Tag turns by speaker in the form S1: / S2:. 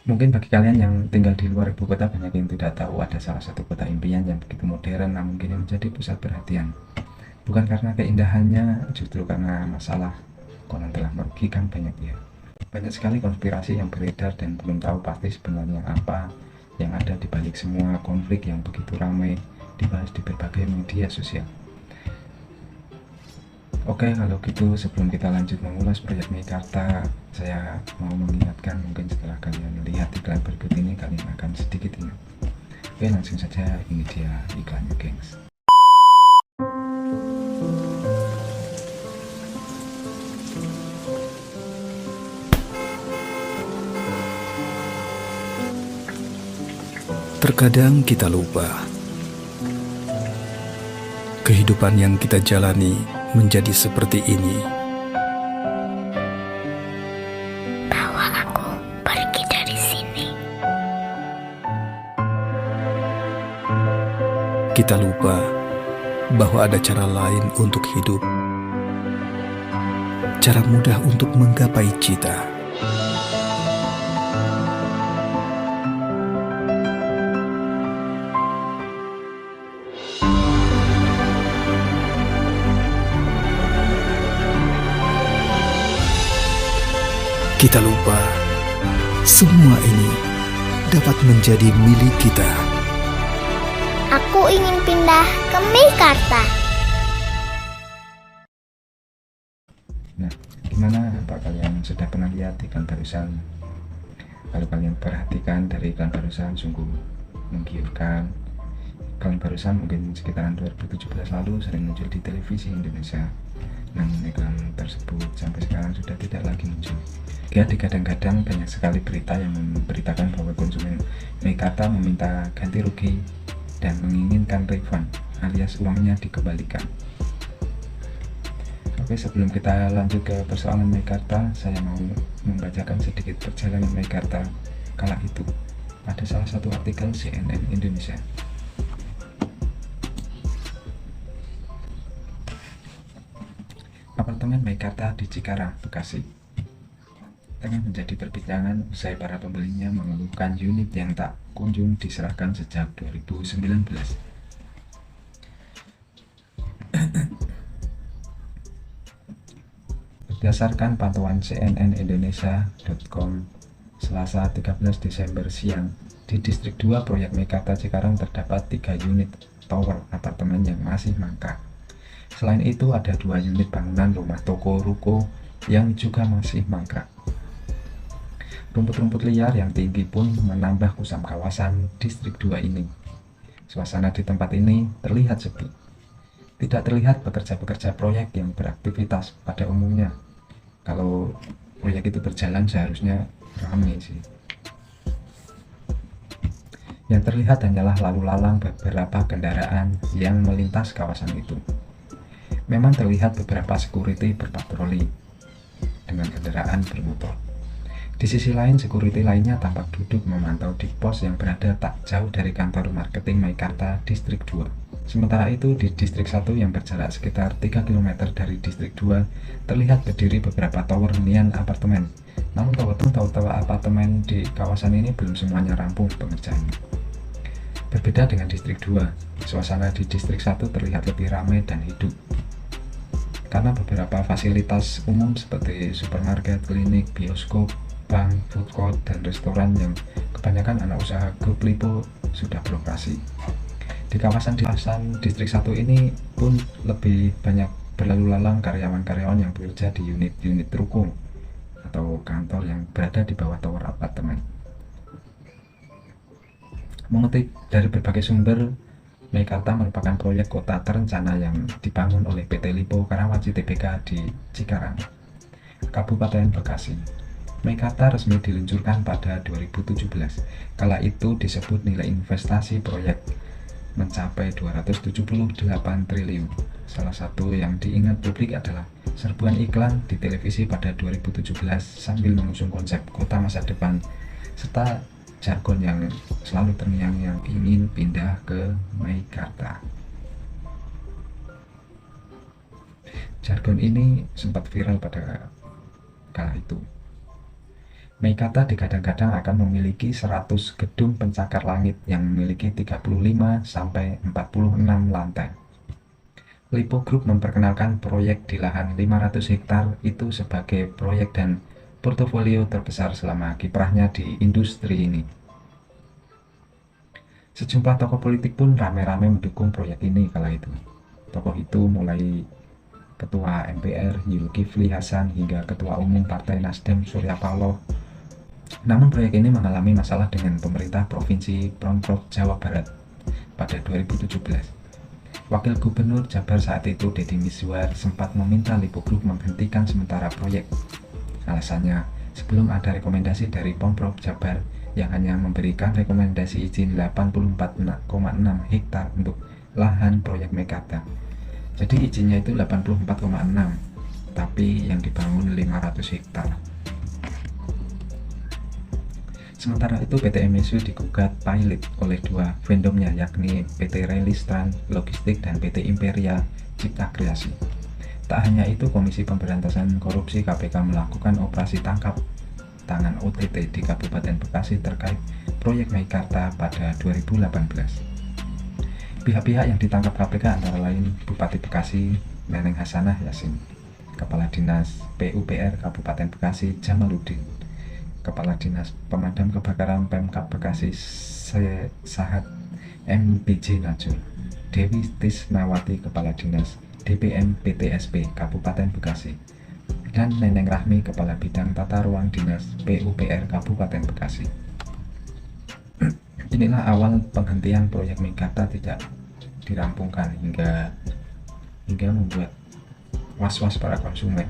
S1: Mungkin bagi kalian yang tinggal di luar ibu kota banyak yang tidak tahu ada salah satu kota impian yang begitu modern namun kini menjadi pusat perhatian. Bukan karena keindahannya, justru karena masalah konon telah merugikan banyak pihak. Banyak sekali konspirasi yang beredar dan belum tahu pasti sebenarnya apa yang ada di balik semua konflik yang begitu ramai dibahas di berbagai media sosial. Oke, kalau gitu sebelum kita lanjut mengulas proyek Meikarta, saya mau mengingatkan mungkin setelah kalian lihat iklan berikut ini kalian akan sedikit ingat. Oke, langsung saja, ini dia iklannya, gengs.
S2: Terkadang kita lupa, kehidupan yang kita jalani menjadi seperti ini.
S3: Bawa aku pergi dari sini.
S2: Kita lupa bahwa ada cara lain untuk hidup, cara mudah untuk menggapai cita. Kita lupa, semua ini dapat menjadi milik kita.
S3: Aku ingin pindah ke Meikarta.
S1: Nah, gimana Pak, kalian sudah pernah lihat iklan barusan? Kalau kalian perhatikan dari iklan barusan sungguh menggiurkan. Iklan barusan mungkin sekitaran 2017 lalu sering muncul di televisi Indonesia. Namun iklan tersebut sampai sekarang sudah tidak lagi muncul. Ya, digadang-gadang banyak sekali berita yang memberitakan bahwa konsumen Meikarta meminta ganti rugi dan menginginkan refund alias uangnya dikembalikan. Oke, sebelum kita lanjut ke persoalan Meikarta, saya mau membacakan sedikit perjalanan Meikarta kala itu pada salah satu artikel CNN Indonesia. Apartemen Meikarta di Cikarang, Bekasi tengah menjadi perbincangan usai para pembelinya mengeluhkan unit yang tak kunjung diserahkan sejak 2019. Berdasarkan pantauan cnnindonesia.com Selasa 13 Desember siang, di Distrik 2 proyek Meikarta Cikarang terdapat 3 unit tower apartemen yang masih mangkrak. Selain itu ada 2 unit bangunan rumah toko ruko yang juga masih mangkrak. Rumput-rumput liar yang tinggi pun menambah kusam kawasan Distrik 2 ini. Suasana di tempat ini terlihat sepi. Tidak terlihat pekerja-pekerja proyek yang beraktivitas pada umumnya. Kalau proyek itu berjalan seharusnya ramai sih. Yang terlihat hanyalah lalu lalang beberapa kendaraan yang melintas kawasan itu. Memang terlihat beberapa security berpatroli dengan kendaraan bermotor. Di sisi lain, security lainnya tampak duduk memantau di pos yang berada tak jauh dari kantor marketing Meikarta Distrik 2. Sementara itu, di Distrik 1 yang berjarak sekitar 3 km dari Distrik 2, terlihat berdiri beberapa tower hunian apartemen. Namun tower apartemen di kawasan ini belum semuanya rampung pengerjaannya. Berbeda dengan Distrik 2, suasana di Distrik 1 terlihat lebih ramai dan hidup. Karena beberapa fasilitas umum seperti supermarket, klinik, bioskop, bank, food court, dan restoran yang kebanyakan anak usaha grup Lipo sudah beroperasi. Di kawasan Distrik 1 ini pun lebih banyak berlalu lalang karyawan-karyawan yang bekerja di unit-unit ruko atau kantor yang berada di bawah tower apartemen. Mengutip dari berbagai sumber, Meikarta merupakan proyek kota terencana yang dibangun oleh PT Lipo Karawaci Tbk di Cikarang, Kabupaten Bekasi. Meikarta resmi diluncurkan pada 2017. Kala itu disebut nilai investasi proyek mencapai 278 triliun. Salah satu yang diingat publik adalah serbuan iklan di televisi pada 2017 sambil mengusung konsep kota masa depan serta jargon yang selalu terngiang yang ingin pindah ke Meikarta. Jargon ini sempat viral pada kala itu. Meikarta digadang-gadang akan memiliki 100 gedung pencakar langit yang memiliki 35 sampai 46 lantai. Lipo Group memperkenalkan proyek di lahan 500 hektar itu sebagai proyek dan portofolio terbesar selama kiprahnya di industri ini. Sejumlah tokoh politik pun rame-rame mendukung proyek ini kala itu. Tokoh itu mulai Ketua MPR Zulkifli Hasan hingga Ketua Umum Partai Nasdem Surya Paloh. Namun proyek ini mengalami masalah dengan pemerintah Provinsi Pemprov Jawa Barat pada 2017. Wakil Gubernur Jabar saat itu Deddy Mizwar sempat meminta Lipo Group menghentikan sementara proyek. Alasannya, sebelum ada rekomendasi dari Pemprov Jabar yang hanya memberikan rekomendasi izin 84,6 hektar untuk lahan proyek Meikarta. Jadi izinnya itu 84,6, tapi yang dibangun 500 hektar. Sementara itu PT MSU digugat pilot oleh dua vendornya yakni PT Relistran Logistik dan PT Imperia Cipta Kreasi. Tak hanya itu, Komisi Pemberantasan Korupsi KPK melakukan operasi tangkap tangan OTT di Kabupaten Bekasi terkait proyek Meikarta pada 2018. Pihak-pihak yang ditangkap KPK antara lain Bupati Bekasi Neneng Hasanah Yasin, Kepala Dinas PUPR Kabupaten Bekasi Jamaluddin, Kepala Dinas Pemadam Kebakaran Pemkab Bekasi Sahat MPJ Najul, Dewi Tisnawati Kepala Dinas DPM PTSP Kabupaten Bekasi, dan Neneng Rahmi Kepala Bidang Tata Ruang Dinas PUPR Kabupaten Bekasi. Inilah awal penghentian proyek Meikarta tidak dirampungkan hingga membuat was-was para konsumen.